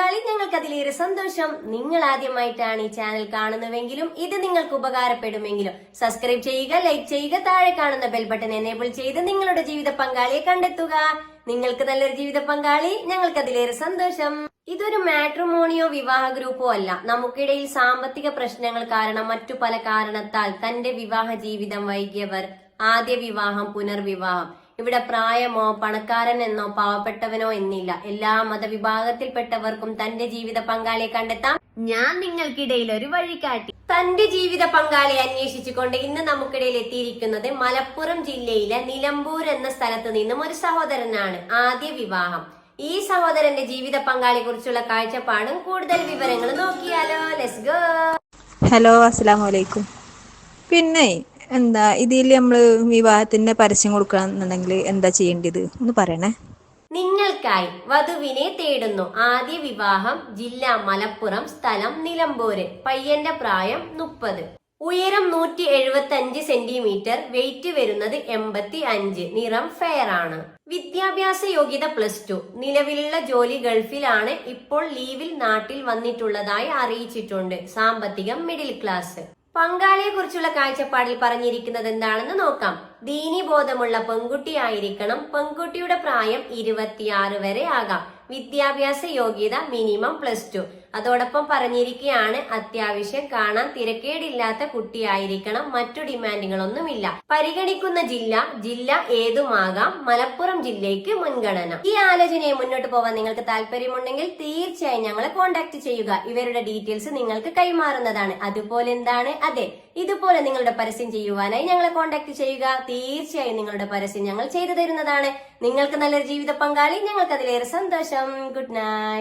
പങ്കാളി ഞങ്ങൾക്ക് അതിലേറെ സന്തോഷം. നിങ്ങൾ ആദ്യമായിട്ടാണ് ഈ ചാനൽ കാണുന്നതെങ്കിലും ഇത് നിങ്ങൾക്ക് ഉപകാരപ്പെടുമെങ്കിലും സബ്സ്ക്രൈബ് ചെയ്യുക, ലൈക്ക് ചെയ്യുക, താഴെ കാണുന്ന ബെൽ ബട്ടൺ എനേബിൾ ചെയ്ത് നിങ്ങളുടെ ജീവിത പങ്കാളിയെ കണ്ടെത്തുക. നിങ്ങൾക്ക് നല്ലൊരു ജീവിത പങ്കാളി, ഞങ്ങൾക്ക് അതിലേറെ സന്തോഷം. ഇതൊരു മാട്രിമോണിയോ വിവാഹ ഗ്രൂപ്പോ അല്ല. നമുക്കിടയിൽ സാമ്പത്തിക പ്രശ്നങ്ങൾ കാരണം മറ്റു പല കാരണത്താൽ തന്റെ വിവാഹ ജീവിതം വൈകിയവർ, ആദ്യ വിവാഹം, പുനർവിവാഹം. ഇവിടെ പ്രായമോ പണക്കാരൻ എന്നോ പാവപ്പെട്ടവനോ എന്നില്ല. എല്ലാ മതവിഭാഗത്തിൽപ്പെട്ടവർക്കും തന്റെ ജീവിത പങ്കാളിയെ കണ്ടെത്താം. ഞാൻ നിങ്ങൾക്കിടയിൽ ഒരു വഴികാട്ടി. തന്റെ ജീവിത പങ്കാളിയെ അന്വേഷിച്ചുകൊണ്ട് ഇന്ന് നമുക്കിടയിൽ എത്തിയിരിക്കുന്നത് മലപ്പുറം ജില്ലയിലെ നിലമ്പൂർ എന്ന സ്ഥലത്ത് നിന്നും ഒരു സഹോദരനാണ്. ആദ്യ വിവാഹം. ഈ സഹോദരന്റെ ജീവിത പങ്കാളിയെ കുറിച്ചുള്ള കാഴ്ചപ്പാടും കൂടുതൽ വിവരങ്ങൾ നോക്കിയാലോ. Let's go. ഹലോ, അസ്സലാമു അലൈക്കും. പിന്നെ ഇതിൽ നമ്മള് വിവാഹത്തിന്റെ പരസ്യം കൊടുക്കണമെന്നുണ്ടെങ്കിൽ എന്താ ചെയ്യേണ്ടത് ഒന്ന് പറയണേ. നിങ്ങൾക്കായി വധുവിനെ തേടുന്നു. ആദ്യ വിവാഹം, ജില്ല മലപ്പുറം, സ്ഥലം നിലമ്പൂര്. പയ്യന്റെ പ്രായം 30, ഉയരം 175 സെന്റിമീറ്റർ, വെയിറ്റ് വരുന്നത് 85, നിറം ഫെയർ ആണ്. വിദ്യാഭ്യാസ യോഗ്യത +2, നിലവിലുള്ള ജോലി ഗൾഫിലാണ്, ഇപ്പോൾ ലീവിൽ നാട്ടിൽ വന്നിട്ടുള്ളതായി അറിയിച്ചിട്ടുണ്ട്. സാമ്പത്തികം മിഡിൽ ക്ലാസ്. പങ്കാളിയെ കുറിച്ചുള്ള കാഴ്ചപ്പാടിൽ പറഞ്ഞിരിക്കുന്നത് എന്താണെന്ന് നോക്കാം. ദീനി ബോധമുള്ള പെൺകുട്ടിയായിരിക്കണം. പെൺകുട്ടിയുടെ പ്രായം 26 വരെ ആകാം. വിദ്യാഭ്യാസ യോഗ്യത മിനിമം +2. അതോടൊപ്പം പറഞ്ഞിരിക്കുകയാണ് അത്യാവശ്യം കാണാൻ തിരക്കേടില്ലാത്ത കുട്ടിയായിരിക്കണം. മറ്റു ഡിമാൻഡുകളൊന്നുമില്ല. പരിഗണിക്കുന്ന ജില്ല ഏതുമാകാം. മലപ്പുറം ജില്ലയ്ക്ക് മുൻഗണന. ഈ ആലോചനയെ മുന്നോട്ട് പോവാൻ നിങ്ങൾക്ക് താല്പര്യമുണ്ടെങ്കിൽ തീർച്ചയായും ഞങ്ങളെ കോൺടാക്ട് ചെയ്യുക. ഇവരുടെ ഡീറ്റെയിൽസ് നിങ്ങൾക്ക് കൈമാറുന്നതാണ്. അതുപോലെ അതെ, ഇതുപോലെ നിങ്ങളുടെ പരസ്യം ചെയ്യുവാനായി ഞങ്ങളെ കോൺടാക്ട് ചെയ്യുക. തീർച്ചയായും നിങ്ങളുടെ പരസ്യം ഞങ്ങൾ ചെയ്തു തരുന്നതാണ്. നിങ്ങൾക്ക് നല്ലൊരു ജീവിത പങ്കാളി, ഞങ്ങൾക്ക് അതിലേറെ സന്തോഷം. Good night.